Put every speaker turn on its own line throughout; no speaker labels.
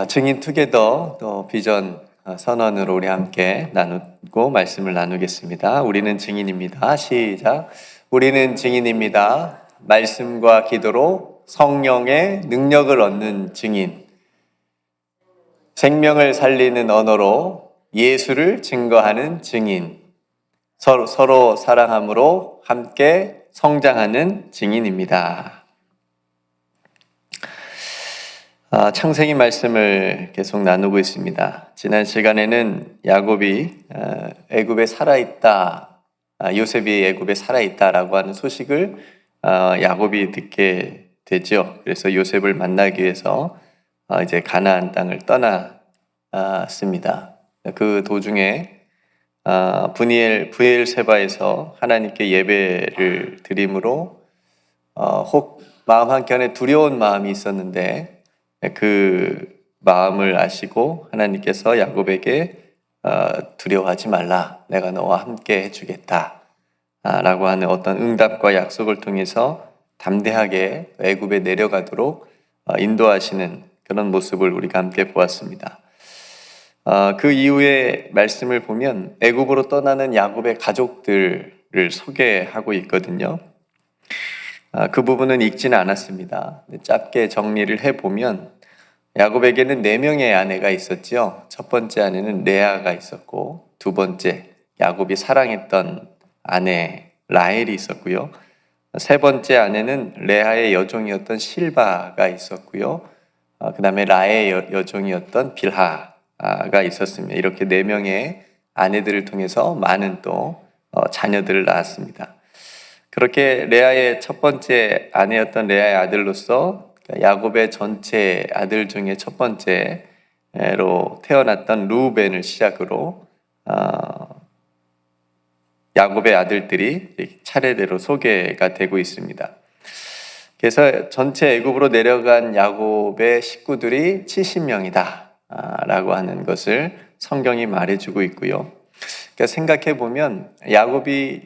증인 투게더 또 비전 선언으로 우리 함께 나누고 말씀을 나누겠습니다. 우리는 증인입니다. 시작. 우리는 증인입니다. 말씀과 기도로 성령의 능력을 얻는 증인. 생명을 살리는 언어로 예수를 증거하는 증인. 서로 사랑함으로 함께 성장하는 증인입니다. 창세기 말씀을 계속 나누고 있습니다. 지난 시간에는 야곱이 애굽에 살아있다, 요셉이 애굽에 살아있다라고 하는 소식을 야곱이 듣게 되죠. 그래서 요셉을 만나기 위해서 이제 가나안 땅을 떠났습니다. 그 도중에 브엘세바에서 하나님께 예배를 드림으로 혹 마음 한켠에 두려운 마음이 있었는데 그 마음을 아시고 하나님께서 야곱에게 두려워하지 말라, 내가 너와 함께 해주겠다 라고 하는 어떤 응답과 약속을 통해서 담대하게 애굽에 내려가도록 인도하시는 그런 모습을 우리가 함께 보았습니다. 그 이후에 말씀을 보면 애굽으로 떠나는 야곱의 가족들을 소개하고 있거든요. 그 부분은 읽지는 않았습니다. 짧게 정리를 해보면 야곱에게는 4명의 아내가 있었죠. 첫 번째 아내는 레아가 있었고, 두 번째 야곱이 사랑했던 아내 라헬이 있었고요. 세 번째 아내는 레아의 여종이었던 실바가 있었고요. 그 다음에 라의 여종이었던 빌하가 있었습니다. 이렇게 4명의 아내들을 통해서 많은 또 자녀들을 낳았습니다. 그렇게 레아의 첫 번째 아내였던 레아의 아들로서 야곱의 전체 아들 중에 첫 번째로 태어났던 루벤을 시작으로 야곱의 아들들이 차례대로 소개가 되고 있습니다. 그래서 전체 애굽으로 내려간 야곱의 식구들이 70명이다 라고 하는 것을 성경이 말해주고 있고요. 그러니까 생각해 보면 야곱이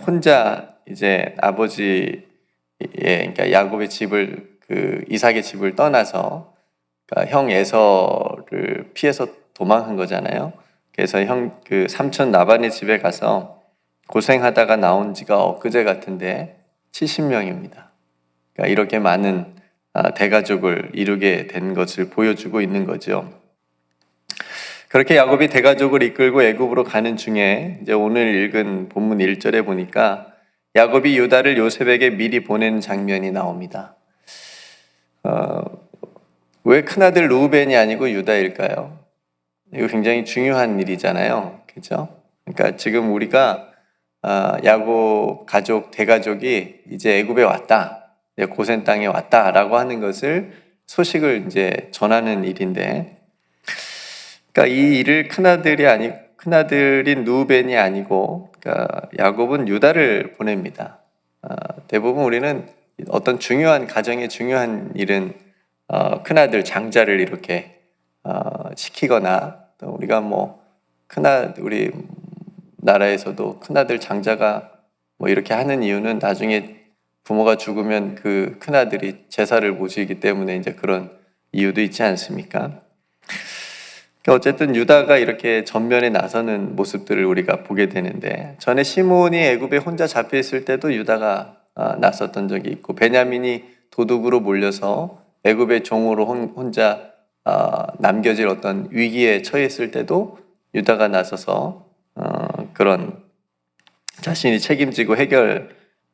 혼자 이제 그러니까 야곱의 집을 이삭의 집을 떠나서 그러니까 형 에서를 피해서 도망한 거잖아요. 그래서 삼촌 라반의 집에 가서 고생하다가 나온 지가 엊그제 같은데 70명입니다. 그러니까 이렇게 많은 대가족을 이루게 된 것을 보여주고 있는 거죠. 그렇게 야곱이 대가족을 이끌고 애굽으로 가는 중에 이제 오늘 읽은 본문 1절에 보니까 야곱이 유다를 요셉에게 미리 보내는 장면이 나옵니다. 왜 큰아들 루벤이 아니고 유다일까요? 이거 굉장히 중요한 일이잖아요. 그죠? 그러니까 지금 우리가 야곱 가족, 대가족이 이제 애굽에 왔다, 고센 땅에 왔다라고 하는 것을 소식을 이제 전하는 일인데, 그러니까 이 일을 큰아들인 루벤이 아니고, 그러니까 야곱은 유다를 보냅니다. 대부분 우리는 어떤 중요한 가정의 중요한 일은 큰아들 장자를 이렇게 시키거나, 또 우리가 우리 나라에서도 큰아들 장자가 이렇게 하는 이유는 나중에 부모가 죽으면 그 큰아들이 제사를 모시기 때문에 이제 그런 이유도 있지 않습니까? 어쨌든 유다가 이렇게 전면에 나서는 모습들을 우리가 보게 되는데, 전에 시므온이 애굽에 혼자 잡혀 있을 때도 유다가 나섰던 적이 있고, 베냐민이 도둑으로 몰려서 애굽의 종으로 혼자 남겨질 어떤 위기에 처했을 때도 유다가 나서서 그런 자신이 책임지고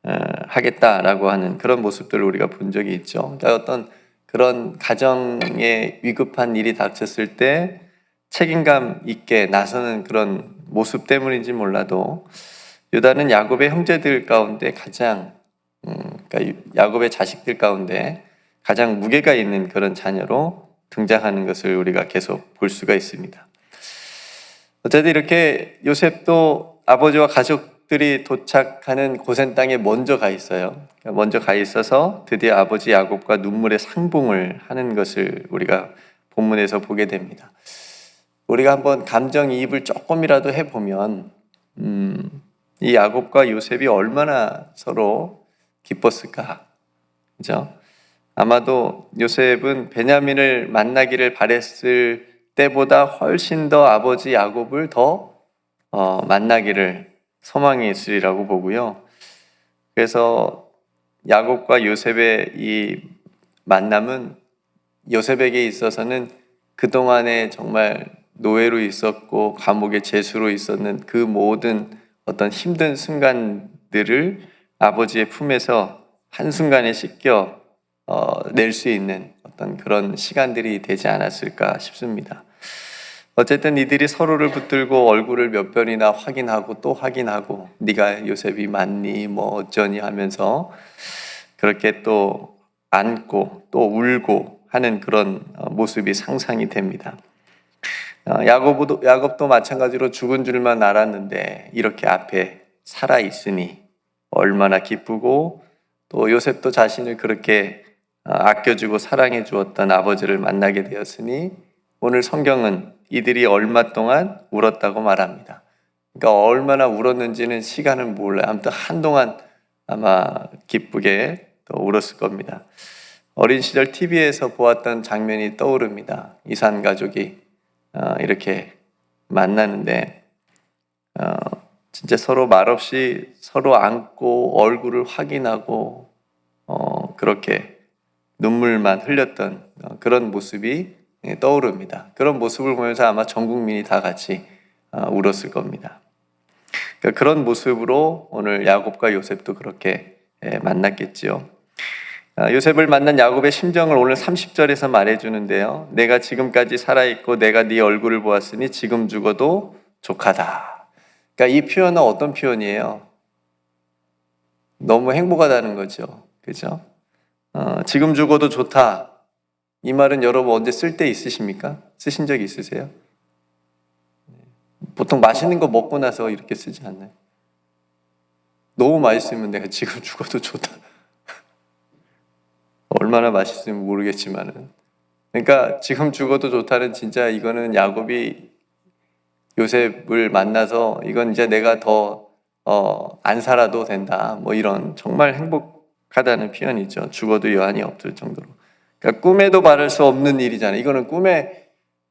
해결하겠다라고 하는 그런 모습들을 우리가 본 적이 있죠. 그러니까 어떤 그런 가정에 위급한 일이 닥쳤을 때 책임감 있게 나서는 그런 모습 때문인지 몰라도 유다는 야곱의 형제들 가운데 그러니까 야곱의 자식들 가운데 가장 무게가 있는 그런 자녀로 등장하는 것을 우리가 계속 볼 수가 있습니다. 어쨌든 이렇게 요셉도 아버지와 가족들이 도착하는 고센 땅에 먼저 가 있어요. 먼저 가 있어서 드디어 아버지 야곱과 눈물의 상봉을 하는 것을 우리가 본문에서 보게 됩니다. 우리가 한번 감정이입을 조금이라도 해보면 이 야곱과 요셉이 얼마나 서로 기뻤을까, 그죠? 아마도 요셉은 베냐민을 만나기를 바랬을 때보다 훨씬 더 아버지 야곱을 더 만나기를 소망했으리라고 보고요. 그래서 야곱과 요셉의 이 만남은 요셉에게 있어서는 그동안에 정말 노예로 있었고 감옥의 죄수로 있었는 그 모든 어떤 힘든 순간들을 아버지의 품에서 한순간에 씻겨 낼 수 있는 어떤 그런 시간들이 되지 않았을까 싶습니다. 어쨌든 이들이 서로를 붙들고 얼굴을 몇 번이나 확인하고 또 확인하고 네가 요셉이 맞니 뭐 어쩌니 하면서 그렇게 또 안고 또 울고 하는 그런 모습이 상상이 됩니다. 야곱도 마찬가지로 죽은 줄만 알았는데 이렇게 앞에 살아 있으니 얼마나 기쁘고 또 요셉도 자신을 그렇게 아껴주고 사랑해 주었던 아버지를 만나게 되었으니 오늘 성경은 이들이 얼마 동안 울었다고 말합니다. 그러니까 얼마나 울었는지는 시간은 몰라요. 아무튼 한동안 아마 기쁘게 또 울었을 겁니다. 어린 시절 TV에서 보았던 장면이 떠오릅니다. 이산 가족이 이렇게 만나는데 진짜 서로 말없이 서로 안고 얼굴을 확인하고 그렇게 눈물만 흘렸던 그런 모습이 떠오릅니다. 그런 모습을 보면서 아마 전 국민이 다 같이 울었을 겁니다. 그러니까 그런 모습으로 오늘 야곱과 요셉도 그렇게 만났겠지요. 요셉을 만난 야곱의 심정을 오늘 30절에서 말해주는데요. 내가 지금까지 살아있고 내가 네 얼굴을 보았으니 지금 죽어도 족하다. 그러니까 이 표현은 어떤 표현이에요? 너무 행복하다는 거죠. 그죠? 지금 죽어도 좋다. 이 말은 여러분 언제 쓸 때 있으십니까? 쓰신 적 있으세요? 보통 맛있는 거 먹고 나서 이렇게 쓰지 않나요? 너무 맛있으면 내가 지금 죽어도 좋다. 얼마나 맛있으면 모르겠지만은. 그러니까 지금 죽어도 좋다는 진짜 이거는 야곱이 요셉을 만나서 이건 이제 내가 더 안 살아도 된다. 뭐 이런 정말 행복하다는 표현이죠. 죽어도 여한이 없을 정도로. 그러니까 꿈에도 바랄 수 없는 일이잖아요. 이거는 꿈에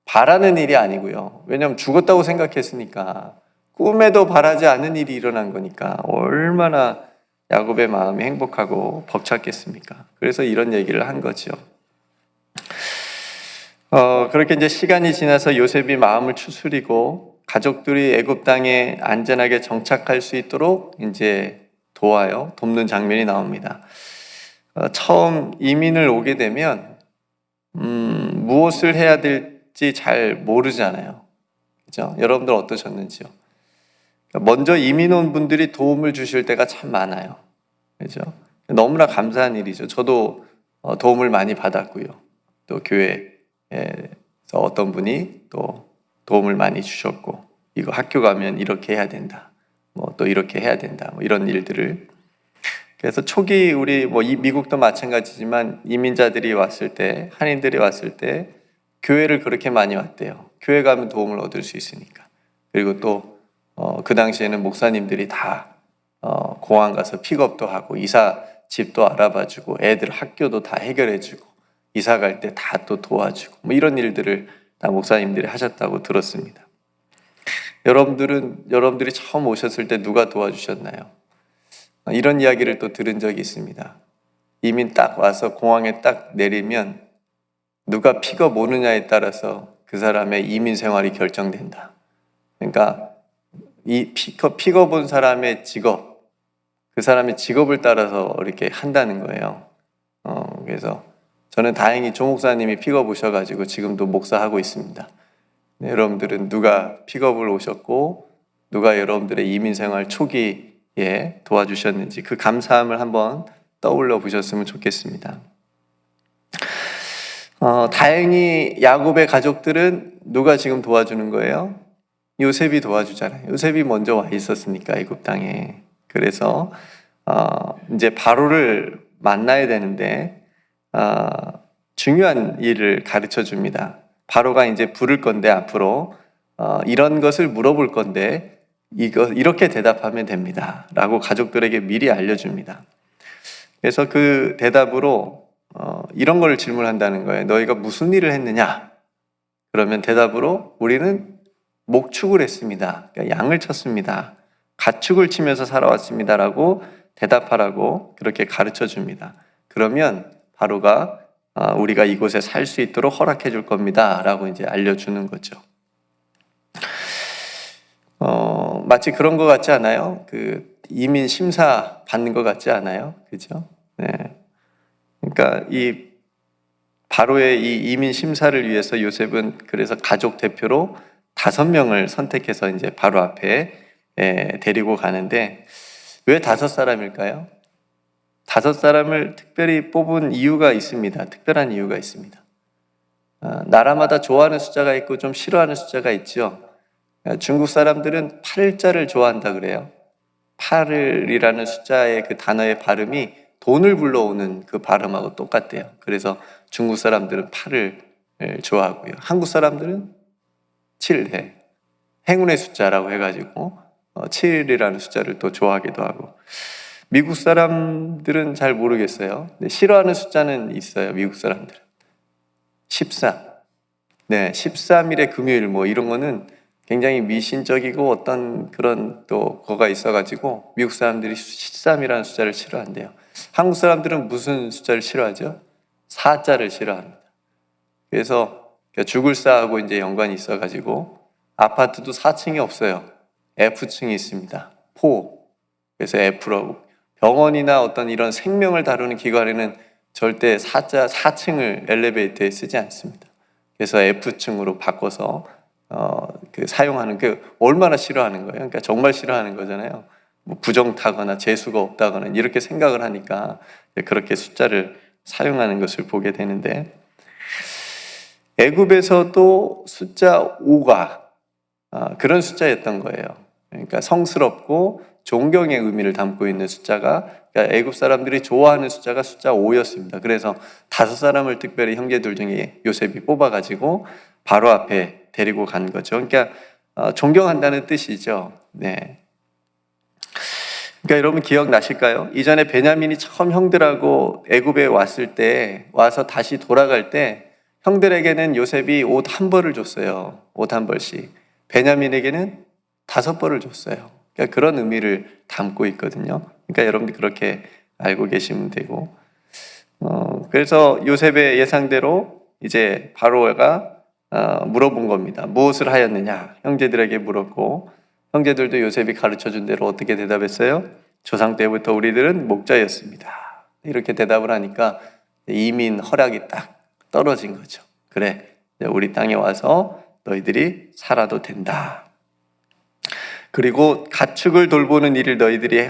바라는 일이 아니고요. 왜냐하면 죽었다고 생각했으니까 꿈에도 바라지 않는 일이 일어난 거니까 얼마나 야곱의 마음이 행복하고 벅찼겠습니까? 그래서 이런 얘기를 한 거죠. 그렇게 이제 시간이 지나서 요셉이 마음을 추스리고 가족들이 애굽 땅에 안전하게 정착할 수 있도록 이제 돕는 장면이 나옵니다. 처음 이민을 오게 되면 무엇을 해야 될지 잘 모르잖아요. 그죠? 여러분들 어떠셨는지요? 먼저 이민 온 분들이 도움을 주실 때가 참 많아요. 그죠? 너무나 감사한 일이죠. 저도 도움을 많이 받았고요. 또 교회에서 어떤 분이 또 도움을 많이 주셨고, 이거 학교 가면 이렇게 해야 된다. 뭐 또 이렇게 해야 된다. 뭐 이런 일들을. 그래서 초기 우리 미국도 마찬가지지만 이민자들이 왔을 때, 한인들이 왔을 때 교회를 그렇게 많이 왔대요. 교회 가면 도움을 얻을 수 있으니까. 그리고 또 그 당시에는 목사님들이 다 공항 가서 픽업도 하고 이사 집도 알아봐주고 애들 학교도 다 해결해주고 이사 갈 때 다 또 도와주고 뭐 이런 일들을 다 목사님들이 하셨다고 들었습니다. 여러분들이 처음 오셨을 때 누가 도와주셨나요? 이런 이야기를 또 들은 적이 있습니다. 이민 딱 와서 공항에 딱 내리면 누가 픽업 오느냐에 따라서 그 사람의 이민 생활이 결정된다. 그러니까 이 픽업 온 사람의 직업, 그 사람의 직업을 따라서 이렇게 한다는 거예요. 그래서 저는 다행히 조 목사님이 픽업 오셔가지고 지금도 목사하고 있습니다. 네, 여러분들은 누가 픽업을 오셨고 누가 여러분들의 이민 생활 초기에 도와주셨는지 그 감사함을 한번 떠올려 보셨으면 좋겠습니다. 다행히 야곱의 가족들은 누가 지금 도와주는 거예요? 요셉이 도와주잖아요. 요셉이 먼저 와 있었으니까 애굽 땅에. 그래서 이제 바로를 만나야 되는데 중요한 일을 가르쳐 줍니다. 바로가 이제 부를 건데 앞으로 이런 것을 물어볼 건데 이렇게 대답하면 됩니다. 라고 가족들에게 미리 알려줍니다. 그래서 그 대답으로 이런 걸 질문한다는 거예요. 너희가 무슨 일을 했느냐? 그러면 대답으로 우리는 목축을 했습니다. 그러니까 양을 쳤습니다. 가축을 치면서 살아왔습니다라고 대답하라고 그렇게 가르쳐 줍니다. 그러면 바로가 우리가 이곳에 살 수 있도록 허락해 줄 겁니다라고 이제 알려주는 거죠. 마치 그런 것 같지 않아요? 그 이민 심사 받는 것 같지 않아요? 그죠? 네. 그러니까 이 바로의 이 이민 심사를 위해서 요셉은 그래서 가족 대표로 5명을 선택해서 이제 바로 앞에 데리고 가는데 왜 5사람일까요? 5사람을 특별히 뽑은 이유가 있습니다. 특별한 이유가 있습니다. 나라마다 좋아하는 숫자가 있고 좀 싫어하는 숫자가 있죠. 중국 사람들은 8자를 좋아한다 그래요. 8이라는 숫자의 그 단어의 발음이 돈을 불러오는 그 발음하고 똑같대요. 그래서 중국 사람들은 8을 좋아하고요. 한국 사람들은 7, 행운의 숫자라고 해가지고 7이라는 숫자를 또 좋아하기도 하고, 미국 사람들은 잘 모르겠어요. 근데 싫어하는 숫자는 있어요. 미국 사람들은 14. 네, 13일의 금요일 뭐 이런 거는 굉장히 미신적이고 어떤 그런 또 거가 있어가지고 미국 사람들이 13이라는 숫자를 싫어한대요. 한국 사람들은 무슨 숫자를 싫어하죠? 4자를 싫어합니다. 그래서 죽을 사하고 이제 연관이 있어가지고 아파트도 4층이 없어요. F층이 있습니다. 4. 그래서 F라고. 병원이나 어떤 이런 생명을 다루는 기관에는 절대 4층을 엘리베이터에 쓰지 않습니다. 그래서 F층으로 바꿔서 그 사용하는 그 얼마나 싫어하는 거예요. 그러니까 정말 싫어하는 거잖아요. 뭐 부정타거나 재수가 없다거나 이렇게 생각을 하니까 그렇게 숫자를 사용하는 것을 보게 되는데, 애굽에서도 숫자 5가 그런 숫자였던 거예요. 그러니까 성스럽고 존경의 의미를 담고 있는 숫자가, 그러니까 애굽 사람들이 좋아하는 숫자가 숫자 5였습니다. 그래서 5사람을 특별히 형제들 중에 요셉이 뽑아가지고 바로 앞에 데리고 간 거죠. 그러니까 존경한다는 뜻이죠. 네. 그러니까 여러분 기억나실까요? 이전에 베냐민이 처음 형들하고 애굽에 왔을 때, 와서 다시 돌아갈 때 형들에게는 요셉이 옷 한 벌을 줬어요. 옷 한 벌씩. 베냐민에게는 5벌을 줬어요. 그러니까 그런 의미를 담고 있거든요. 그러니까 여러분들 그렇게 알고 계시면 되고, 그래서 요셉의 예상대로 이제 바로가 물어본 겁니다. 무엇을 하였느냐? 형제들에게 물었고, 형제들도 요셉이 가르쳐준 대로 어떻게 대답했어요? 조상 때부터 우리들은 목자였습니다. 이렇게 대답을 하니까 이민 허락이 딱 떨어진 거죠. 그래, 우리 땅에 와서 너희들이 살아도 된다. 그리고 가축을 돌보는 일을 너희들이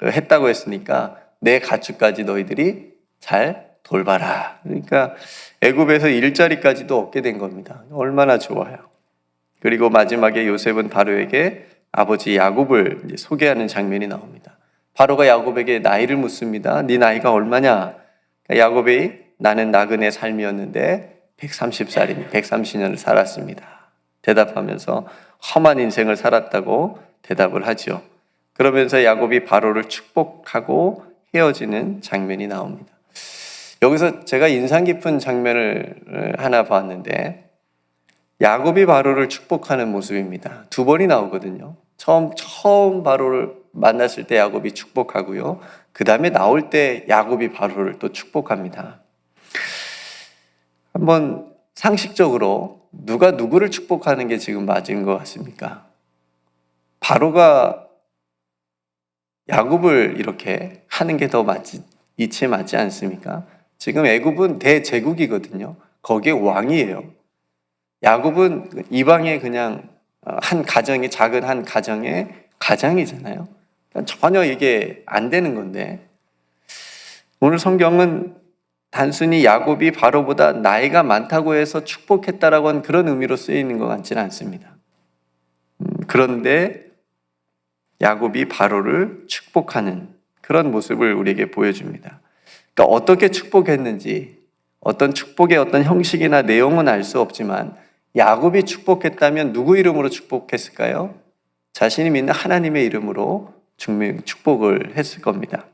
했다고 했으니까 내 가축까지 너희들이 잘 돌봐라. 그러니까 애굽에서 일자리까지도 얻게 된 겁니다. 얼마나 좋아요. 그리고 마지막에 요셉은 바로에게 아버지 야곱을 소개하는 장면이 나옵니다. 바로가 야곱에게 나이를 묻습니다. 네 나이가 얼마냐? 야곱이 나는 나그네 삶이었는데 130살이니 130년을 살았습니다. 대답하면서 험한 인생을 살았다고 대답을 하죠. 그러면서 야곱이 바로를 축복하고 헤어지는 장면이 나옵니다. 여기서 제가 인상 깊은 장면을 하나 봤는데, 야곱이 바로를 축복하는 모습입니다. 2번이 나오거든요. 처음 바로를 만났을 때 야곱이 축복하고요. 그 다음에 나올 때 야곱이 바로를 또 축복합니다. 한번 상식적으로 누가 누구를 축복하는 게 지금 맞은 것 같습니까? 바로가 야곱을 이렇게 하는 게 더 이치에 맞지 않습니까? 지금 애굽은 대제국이거든요. 거기에 왕이에요. 야곱은 이방의 그냥 한 가정이, 작은 한 가정의 가장이잖아요. 전혀 이게 안 되는 건데, 오늘 성경은 단순히 야곱이 바로보다 나이가 많다고 해서 축복했다라고 하는 그런 의미로 쓰이는 것 같지는 않습니다. 그런데 야곱이 바로를 축복하는 그런 모습을 우리에게 보여줍니다. 그러니까 어떻게 축복했는지, 어떤 축복의 어떤 형식이나 내용은 알 수 없지만 야곱이 축복했다면 누구 이름으로 축복했을까요? 자신이 믿는 하나님의 이름으로 축복을 했을 겁니다.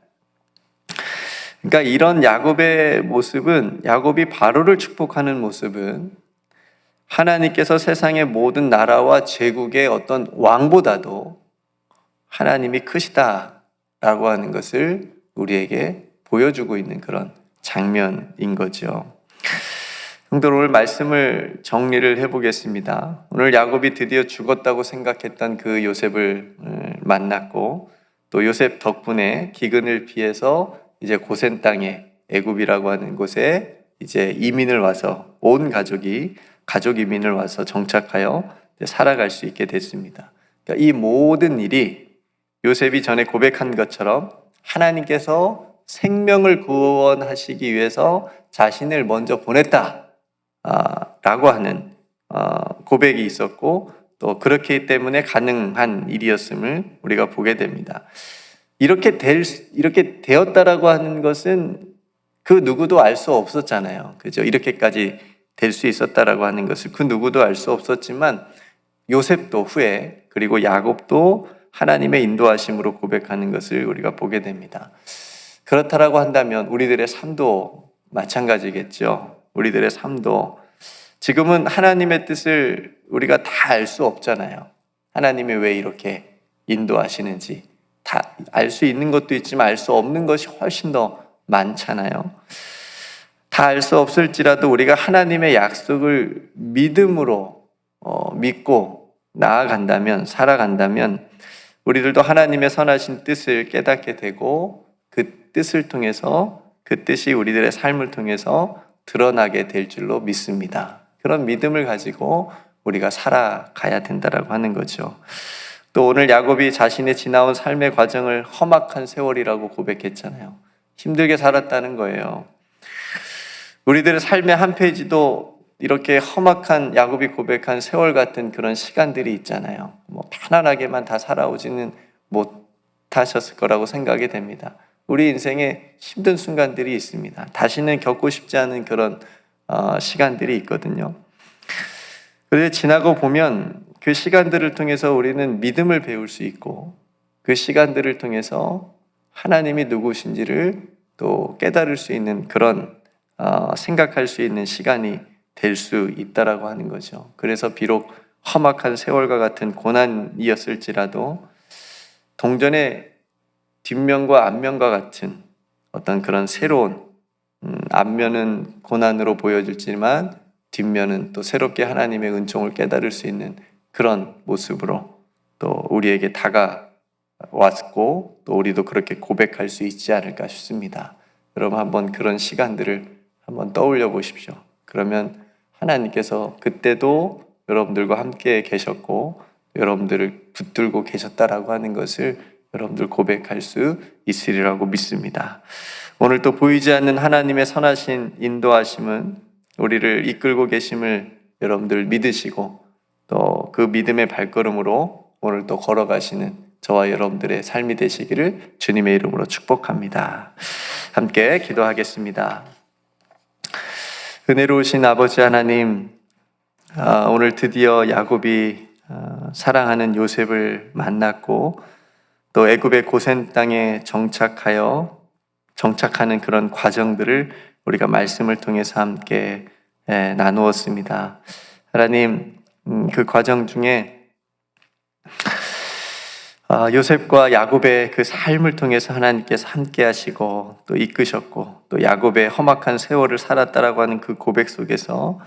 그러니까 이런 야곱의 모습은, 야곱이 바로를 축복하는 모습은 하나님께서 세상의 모든 나라와 제국의 어떤 왕보다도 하나님이 크시다라고 하는 것을 우리에게 보여주고 있는 그런 장면인 거죠. 성도들, 오늘 말씀을 정리를 해보겠습니다. 오늘 야곱이 드디어 죽었다고 생각했던 그 요셉을 만났고, 또 요셉 덕분에 기근을 피해서 이제 고센 땅에, 애굽이라고 하는 곳에 이제 이민을 와서, 온 가족이 가족 이민을 와서 정착하여 살아갈 수 있게 됐습니다. 그러니까 이 모든 일이 요셉이 전에 고백한 것처럼 하나님께서 생명을 구원하시기 위해서 자신을 먼저 보냈다 라고 하는 고백이 있었고, 또 그렇기 때문에 가능한 일이었음을 우리가 보게 됩니다. 이렇게 되었다라고 하는 것은 그 누구도 알 수 없었잖아요. 그죠? 이렇게까지 될 수 있었다라고 하는 것을 그 누구도 알 수 없었지만, 요셉도 후에, 그리고 야곱도 하나님의 인도하심으로 고백하는 것을 우리가 보게 됩니다. 그렇다라고 한다면 우리들의 삶도 마찬가지겠죠. 우리들의 삶도 지금은 하나님의 뜻을 우리가 다 알 수 없잖아요. 하나님이 왜 이렇게 인도하시는지 다 알 수 있는 것도 있지만 알 수 없는 것이 훨씬 더 많잖아요. 다 알 수 없을지라도 우리가 하나님의 약속을 믿음으로 믿고 나아간다면, 살아간다면 우리들도 하나님의 선하신 뜻을 깨닫게 되고, 그 뜻을 통해서, 그 뜻이 우리들의 삶을 통해서 드러나게 될 줄로 믿습니다. 그런 믿음을 가지고 우리가 살아가야 된다라고 하는 거죠. 또 오늘 야곱이 자신의 지나온 삶의 과정을 험악한 세월이라고 고백했잖아요. 힘들게 살았다는 거예요. 우리들의 삶의 한 페이지도 이렇게 험악한, 야곱이 고백한 세월 같은 그런 시간들이 있잖아요. 편안하게만 다 살아오지는 못하셨을 거라고 생각이 됩니다. 우리 인생에 힘든 순간들이 있습니다. 다시는 겪고 싶지 않은 그런 시간들이 있거든요. 그런데 지나고 보면 그 시간들을 통해서 우리는 믿음을 배울 수 있고, 그 시간들을 통해서 하나님이 누구신지를 또 깨달을 수 있는 그런 생각할 수 있는 시간이 될 수 있다라고 하는 거죠. 그래서 비록 험악한 세월과 같은 고난이었을지라도 동전의 뒷면과 앞면과 같은 어떤 그런 새로운, 앞면은 고난으로 보여질지만 뒷면은 또 새롭게 하나님의 은총을 깨달을 수 있는 그런 모습으로 또 우리에게 다가왔고, 또 우리도 그렇게 고백할 수 있지 않을까 싶습니다. 여러분, 한번 그런 시간들을 한번 떠올려 보십시오. 그러면 하나님께서 그때도 여러분들과 함께 계셨고 여러분들을 붙들고 계셨다라고 하는 것을 여러분들 고백할 수 있으리라고 믿습니다. 오늘 또 보이지 않는 하나님의 선하신 인도하심은 우리를 이끌고 계심을 여러분들 믿으시고, 또 그 믿음의 발걸음으로 오늘 또 걸어가시는 저와 여러분들의 삶이 되시기를 주님의 이름으로 축복합니다. 함께 기도하겠습니다. 은혜로우신 아버지 하나님, 오늘 드디어 야곱이 사랑하는 요셉을 만났고, 또 애굽의 고센 땅에 정착하는 그런 과정들을 우리가 말씀을 통해서 함께 나누었습니다. 하나님, 그 과정 중에 요셉과 야곱의 그 삶을 통해서 하나님께서 함께 하시고 또 이끄셨고, 또 야곱의 험악한 세월을 살았다라고 하는 그 고백 속에서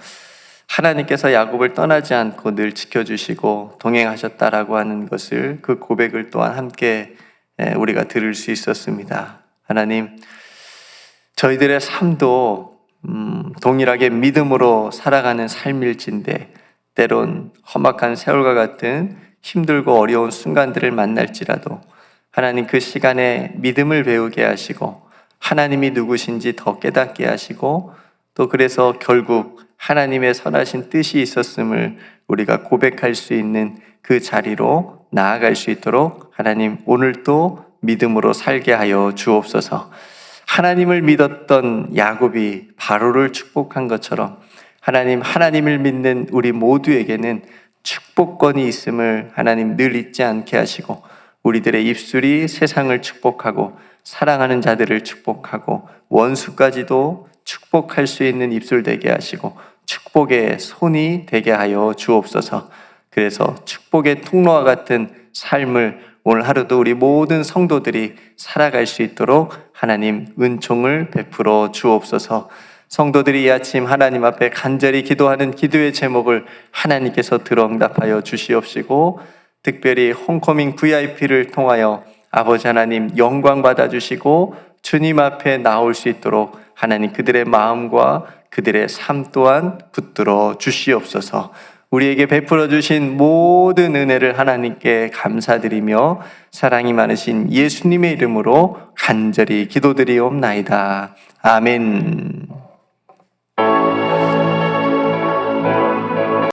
하나님께서 야곱을 떠나지 않고 늘 지켜주시고 동행하셨다라고 하는 것을, 그 고백을 또한 함께 우리가 들을 수 있었습니다. 하나님, 저희들의 삶도 동일하게 믿음으로 살아가는 삶일진데, 때론 험악한 세월과 같은 힘들고 어려운 순간들을 만날지라도 하나님, 그 시간에 믿음을 배우게 하시고 하나님이 누구신지 더 깨닫게 하시고, 또 그래서 결국 하나님의 선하신 뜻이 있었음을 우리가 고백할 수 있는 그 자리로 나아갈 수 있도록 하나님, 오늘도 믿음으로 살게 하여 주옵소서. 하나님을 믿었던 야곱이 바로를 축복한 것처럼 하나님을 믿는 우리 모두에게는 축복권이 있음을 하나님 늘 잊지 않게 하시고, 우리들의 입술이 세상을 축복하고 사랑하는 자들을 축복하고 원수까지도 축복할 수 있는 입술 되게 하시고 축복의 손이 되게 하여 주옵소서. 그래서 축복의 통로와 같은 삶을 오늘 하루도 우리 모든 성도들이 살아갈 수 있도록 하나님 은총을 베풀어 주옵소서. 성도들이 이 아침 하나님 앞에 간절히 기도하는 기도의 제목을 하나님께서 들어응답하여 주시옵시고, 특별히 홈커밍 VIP를 통하여 아버지 하나님 영광 받아주시고 주님 앞에 나올 수 있도록 하나님 그들의 마음과 그들의 삶 또한 붙들어 주시옵소서. 우리에게 베풀어 주신 모든 은혜를 하나님께 감사드리며 사랑이 많으신 예수님의 이름으로 간절히 기도드리옵나이다. 아멘.